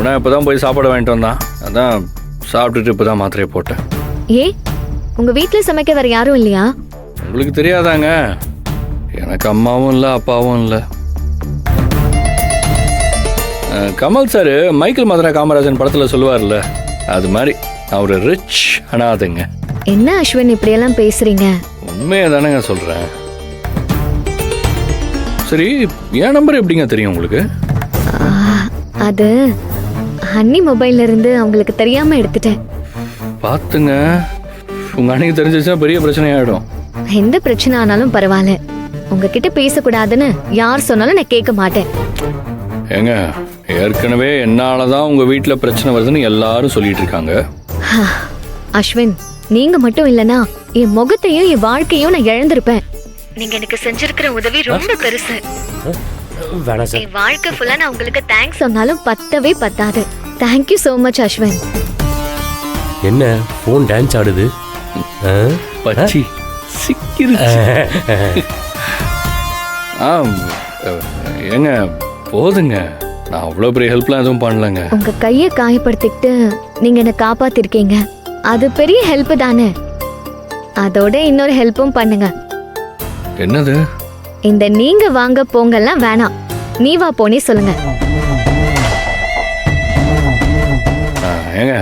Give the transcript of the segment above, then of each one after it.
இவனா இப்போ தான் போய் சாப்பாடு வாங்கிட்டு வந்தான். அதான் சாப்பிட்டுட்டு இப்போ தான் மாத்திரையை போட்டேன். ஏ உங்க வீட்டில் சமைக்க வேற யாரும் இல்லையா? உங்களுக்கு தெரியாதாங்க, எனக்கு அம்மாவும் இல்லை அப்பாவும் இல்லை. கமல் சார் மைக்கேல் மதுரா காமராஜன் படத்தில் சொல்லுவார்ல, அது மாதிரி நான் ஒரு ரிச் அனாதைங்க. என்ன அஸ்வின் இப்படியெல்லாம் பேசுறீங்க? உண்மையை தானேங்க சொல்கிறேன். சரி, என் நம்பர் எப்படிங்க தெரியும் உங்களுக்கு? அது அண்ணி மொபைல்ல இருந்து அவங்களுக்கு தெரியாம எடுத்துட்டேன். பார்த்துங்க, உங்கள் அன்னைக்கு தெரிஞ்சிச்சுன்னா பெரிய பிரச்சனையாயிடும். எந்த பிரச்சனை ஆனாலும் பரவாயில்ல, உங்ககிட்ட பேசக்கூடாதுன்னு யார் சொன்னாலும் நான் கேட்க மாட்டேன். ஏங்க, ஏற்கனவே என்னாலதான் உங்க வீட்டுல பிரச்சனை வருதுன்னு எல்லாரும் சொல்லிட்டு இருக்காங்க. அஸ்வின், நீங்க மட்டும் இல்லனா என் முகத்தையும் என் வாழ்க்கையும் நான் இழந்திருப்பேன். நீங்க எனக்கு செஞ்சிருக்கிற உதவி ரொம்ப பெருசு. என் வாழ்க்கை ஃபுல்லா நான் உங்களுக்கு தேங்க்ஸ் சொன்னாலும் பத்தவே பத்தாது. Thank you so much Ashwin. என்ன போன் டான்ஸ் ஆடுது? பச்சி சிக்கிருச்சு. ஏங்க போதுங்க, நான் அவ்வளோ பெரிய ஹெல்ப்லாம் எதுவும் பண்ணலங்க. உங்க கையை காயப்படுத்திக்கிட்டு நீங்க என்ன காப்பாத்திருக்கீங்க, அது பெரிய ஹெல்ப் தானே. அதோட இன்னொரு ஹெல்ப்பும் பண்ணுங்க. என்னது? இந்த நீங்க வாங்க போங்கெல்லாம் வேணாம், நீ வா போனே சொல்லுங்க. ஏங்க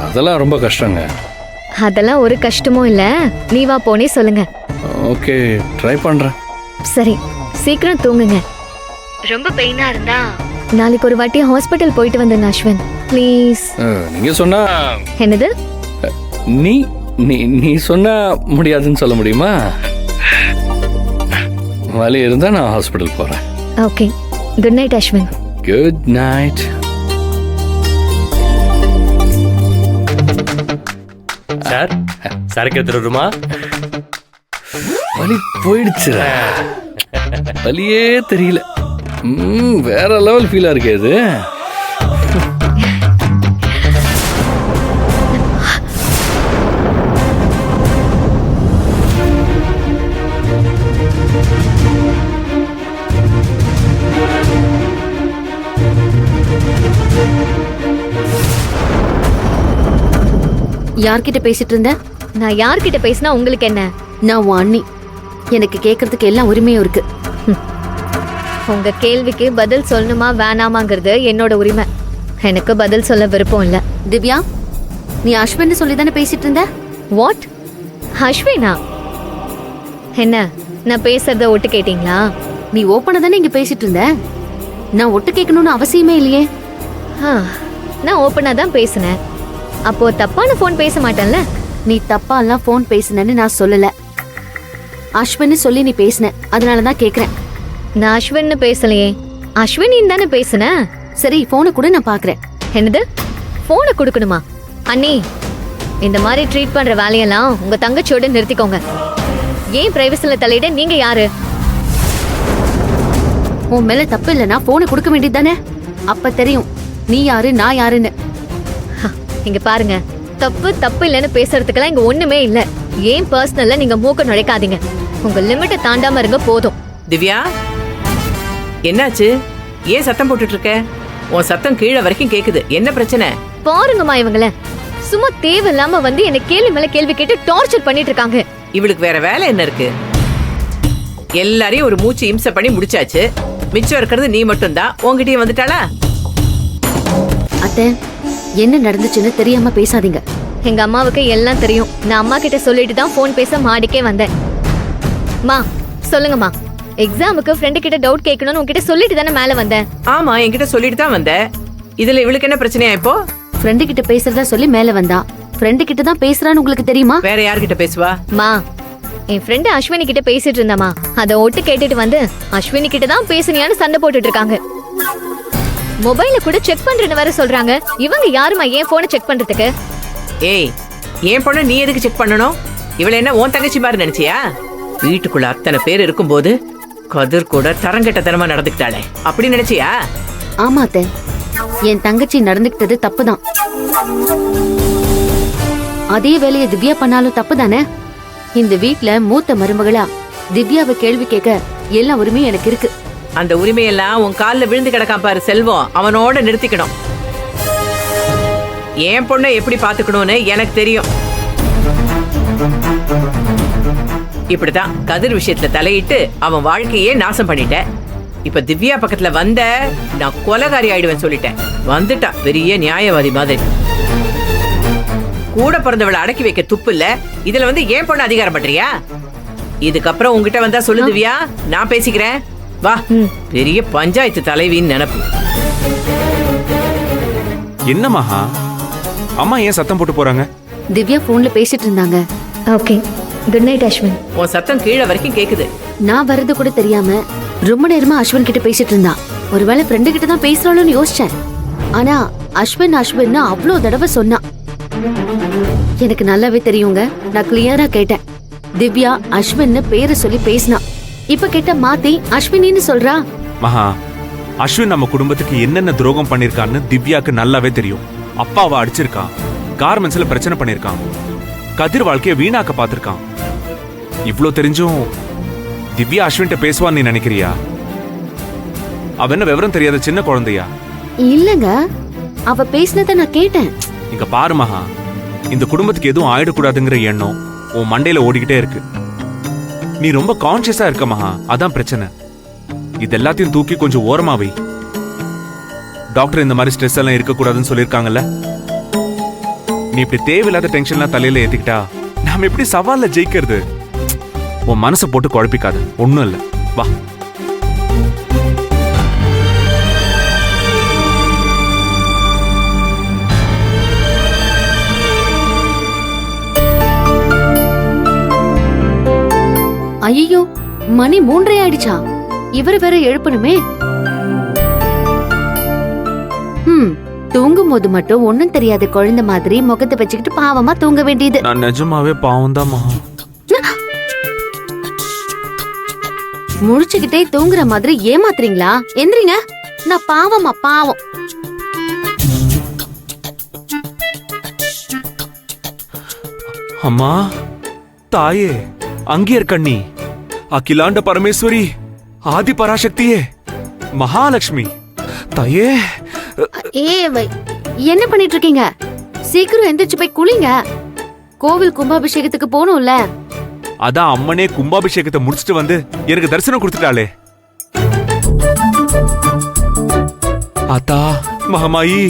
அதெல்லாம் ரொம்ப கஷ்டங்க. அதெல்லாம் ஒரு கஷ்டமும் இல்ல, நீ வா போனே சொல்லுங்க. ஓகே, ட்ரை பண்றேன். சரி, சீக்கிரம் தூங்குங்க. ரொம்ப பெயினா இருந்தா நாளைக்கு ஒரு வாட்டி ஹாஸ்பிடல் போயிட்டு வந்துங்க அஸ்வின், ப்ளீஸ். நீங்க சொன்னா என்னது? நீ நீ நீ சொன்னா முடியாதுன்னு சொல்ல முடியுமா? வலி இருந்தா நான் ஹாஸ்பிடல் போறேன். Okay, good night Ashwin. Good night. Sir, சரக்கு எடுத்துட்டு வருமா? வலி போயிடுச்சு, வலியே தெரியல. வேற லெவல் ஃபீலா இருக்கே இது. யார்கிட்ட பேசிட்டு இருந்த? நான் யார்கிட்ட பேசினா உங்களுக்கு என்ன? நான் உன் அண்ணி, எனக்கு கேக்குறதுக்கு எல்லாம் உரிமையும் இருக்கு. உங்க கேள்விக்கு பதில் சொல்லணுமா வேணாமாங்கிறது என்னோட உரிமை. எனக்கு பதில் சொல்ல விருப்பம் இல்ல. திவ்யா, நீ அஸ்வின் சொல்லி தானே பேசிட்டு இருந்த? வாட்? அஸ்வினா? என்ன, நான் பேசுறத ஒட்டு கேட்டீங்களா? நீ ஓப்பனா தானே இங்க பேசிட்டு இருந்த, நான் ஒட்டு கேட்கணும்னு அவசியமே இல்லையே. நான் ஓப்பனா தான் பேசினேன். அப்போ தப்பான போன் பேச மாட்டேன்ல. நீ தப்பா எல்லாம் போன் பேசுனேன்னு நான் சொல்லல, அஸ்வின் சொல்லி நீ பேசின, அதனாலதான் கேக்குறேன். நான் அஸ்வின்னு பேசலையே, அஸ்வினின்னு தானே பேசுனேன். சரி, போனை கூட நான் பாக்குறேன். என்னது? போனை கொடுக்கணுமா? அண்ணி, இந்த மாதிரி ட்ரீட் பண்ற வேலையெல்லாம் உங்க தங்கச்சியோட நிறுத்திக்கோங்க. ஏன் பிரைவசில தலையிட நீங்க யாரு? உன் மேல தப்பு இல்லைன்னா போனை கொடுக்க வேண்டியது தானே, அப்ப தெரியும் நீ யாரு நான் யாருன்னு. இங்க பாருங்க, தப்பு தப்பு இல்லைன்னு பேசுறதுக்கெல்லாம் இங்க ஒண்ணுமே இல்ல. ஏன் பர்சனல்ல நீங்க மூக்க நுழைக்காதீங்க. உங்க லிமிட்டை தாண்டாம இருங்க போதும். திவ்யா, என்னாச்சு? ஏன் சத்தம் போட்டுட்டு இருக்க? உன் சத்தம் கீழே வரைக்கும் கேக்குது, என்ன பிரச்சனை? பாருங்கம்மா, இவங்கள சும்மா தேவையில்லாம வந்து என்ன கேள்வி மேல கேள்வி கேட்டு டார்ச்சர் பண்ணிட்டு இருக்காங்க. இவளுக்கு வேற வேலை என்ன இருக்கு? எல்லாரையும் ஒரு மூச்சு இம்சை பண்ணி முடிச்சாச்சு, மிச்சம் இருக்கிறது நீ மட்டும் தான். உன்கிட்டயும் வந்துட்டாளா? அத்தை, என்ன நடந்துச்சுன்னு தெரியாம பேசாதீங்க. எங்க அம்மாவுக்கு எல்லாம் தெரியும். நான் அம்மா கிட்ட சொல்லிட்டு தான் போன் பேச மாடிக்கே வந்தேன். மா சொல்லுங்கம்மா, எக்ஸாமுக்கு ஃப்ரெண்டு கிட்ட டவுட் கேட்கணும்னு உங்ககிட்ட சொல்லிட்டு தானே மேல வந்தேன். ஆமா, என்கிட்ட சொல்லிட்டு தான் வந்த. இதுல இவளுக்கு என்ன பிரச்சனையா இப்போ? ஃப்ரெண்டு கிட்ட பேசுறதா சொல்லி மேல வந்தா, ஃப்ரெண்டு கிட்ட தான் பேசுறான்னு உங்களுக்கு தெரியுமா? வேற யார்கிட்ட பேசுவா? மா, என் ஃப்ரெண்டு அஸ்வினி கிட்ட பேசிட்டு இருந்தாமா, அதை ஒட்டு கேட்டுட்டு வந்து அஸ்வினி கிட்ட தான் பேசுனியான்னு சண்டை போட்டுட்டு இருக்காங்க. மொபைல கூட செக் பண்றேன்னு வேற சொல்றாங்க. இவங்க யாருமா என் போனை செக் பண்றதுக்கு? ஏய், என் பொண்ணு நீ எதுக்கு செக் பண்ணணும்? இவள என்ன உன் தங்கச்சி மாதிரி நினைச்சியா? வீட்டுக்குள்ள அத்தனை பேர் இருக்கும்போது கதிர் கூட தரங்கெட்டத்தனமா நடந்துக்கிட்டாளே, அப்படி நினைச்சியா? ஆமா அத்தை, என் தங்கச்சி நடந்துக்கிட்டது தப்புதான். அதே வேலையை திவ்யா பண்ணாலும் தப்பு தானே. இந்த வீட்ல மூத்த மருமகளா திவ்யாவை கேள்வி கேட்க எல்லா உரிமையும் எனக்கு இருக்கு. அந்த உரிமையெல்லாம் உன் காலில் விழுந்து கிடக்கான் பாரு செல்வம், அவனோட நிறுத்திக்கணும். என் பொண்ணை எப்படி பாத்துக்கணும்னு எனக்கு தெரியும். இப்படிதான் கதிர் விஷயத்துல தலையிட்டு அவன் வாழ்க்கையே நாசம் பண்ணிட்டேன். இப்ப திவ்யா பக்கத்துல வந்த நான் கொலைகாரி ஆயிடுவேன் சொல்லிட்டேன். வந்துட்டா பெரிய நியாயவாதி மாதிரி. கூட பிறந்தவளை அடக்கி வைக்க துப்பு இல்ல, இதுல வந்து ஏன் பொண்ணு அதிகாரம் பண்றியா? இதுக்கப்புறம் உங்ககிட்ட வந்தா சொல்லு திவ்யா, நான் பேசிக்கிறேன். வா, பெரிய பஞ்சாயத்து தலைவின்னு நினைப்பு. என்ன மகா, அம்மா ஏன் சத்தம் போட்டு போறாங்க? திவ்யா போன்ல பேசிட்டு இருந்தாங்க. Okay, good night Ashwin. உன் சத்தம் கீழே வரைக்கும் கேக்குது. நான் வர்றது கூட தெரியாம ரொம்ப நேரமா அஸ்வின் கிட்ட பேசிட்டு இருந்தா. ஒருவேளை ஃப்ரெண்டு கிட்ட தான் பேசுறாளோன்னு யோசிச்சேன். ஆனா அஸ்வின் அஸ்வின் அவ்வளோ தடவை சொன்னா. எனக்கு நல்லாவே தெரியுங்க. நான் கிளியரா கேட்டேன். திவ்யா அஸ்வின்னு பேரை சொல்லி பேசினா. இப்ப கேட்ட மாத்தி அஸ்வினின்னு சொல்றா. மகா, அஸ்வின் நம்ம குடும்பத்துக்கு என்னென்ன துரோகம் பண்ணிருக்கான்னு திவ்யாக்கு நல்லாவே தெரியும். அப்பாவை அடிச்சிருக்கான், கார்மெண்ட்ஸ்ல பிரச்சனை பண்ணிருக்கான், கதிர் வாழ்க்கைய வீணாக்க பாத்திருக்கான். இவ்ளோ தெரிஞ்சும் திவ்யா அஸ்வின்ட்ட பேசுவான்னு நீ நினைக்கிறியா? அவ என்ன விவரம் தெரியாத சின்ன குழந்தையா? இல்லங்க, அவ பேசினத நான் கேட்டேன். இங்க பாரு மகா, இந்த குடும்பத்துக்கு எதுவும் ஆயிடக்கூடாதுங்கிற எண்ணம் உன் மண்டையில ஓடிக்கிட்டே இருக்கு. நீ ரொம்ப கான்சியஸா இருக்க மகா, அதான் பிரச்சனை. இது எல்லாத்தையும் தூக்கி கொஞ்சம் ஓரமா வை. டாக்டர் இந்த மாதிரி ஸ்ட்ரெஸ் எல்லாம் இருக்க கூடாதுன்னு சொல்லிருக்காங்கல்ல. நீ இப்படி தேவையில்லாத டென்ஷன்லாம் தலையில ஏத்திக்கிட்டா நாம எப்படி சவால்ல ஜெயிக்கிறது? உன் மனசை போட்டு குழப்பிக்காது, ஒண்ணும் இல்ல. வா. ஐயோ, மணி 3:30 ஆயிடுச்சா? இவர் வேற எழுப்பணுமே. தூங்கும் போது மட்டும் ஒண்ணும் தெரியாத குழந்தை மாதிரி முகத்தை வச்சுக்கிட்டு பாவமா தூங்க வேண்டியது. நான் நிஜமாவே பாவம் தான் மகா. முழிச்சுக்கிட்டே தூங்குற மாதிரி ஏமாத்துறீங்களா? எந்திரிங்க. நான் பாவமா பாவம். அம்மா, தாயே, அங்கே இருக்கண்ணி, அகிலாண்ட பரமேஸ்வரி, ஆதி பராசக்தியே, மகாலட்சுமி தாயே. என்ன பண்ணிட்டு இருக்கீங்க? சீக்கிரம் எந்திரிச்சு போய் குளிங்க. கோவில் கும்பாபிஷேகத்துக்கு போகணும்ல. அதான் அம்மனே கும்பாபிஷேகத்தை முடிச்சிட்டு வந்து எனக்கு தரிசனம் கொடுத்துட்டாளே. ஆத்தா, மகமாயி.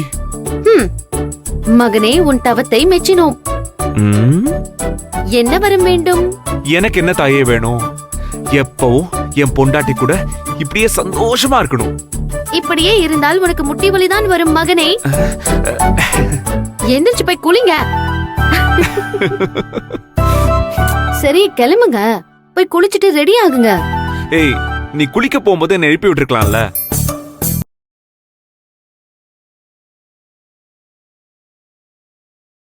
மகனே, உன் தவத்தை மெச்சினோம். என்ன வரம் வேண்டும்? எனக்கு என்ன தாயே வேணும்? எப்பவும் என் பொண்டாட்டி கூட இப்படியே சந்தோஷமா இருக்கணும். இப்படியே இருந்தால் உனக்கு முட்டி வலிதான் வரும் மகனே. எந்திரிச்சு போய் குளிங்க. சரி, கிளம்புங்க. போய் குளிச்சிட்டு ரெடி ஆகுங்க. ஏய், நீ குளிக்க போகும்போது என்ன எழுப்பி விட்டுருக்கலாம்ல.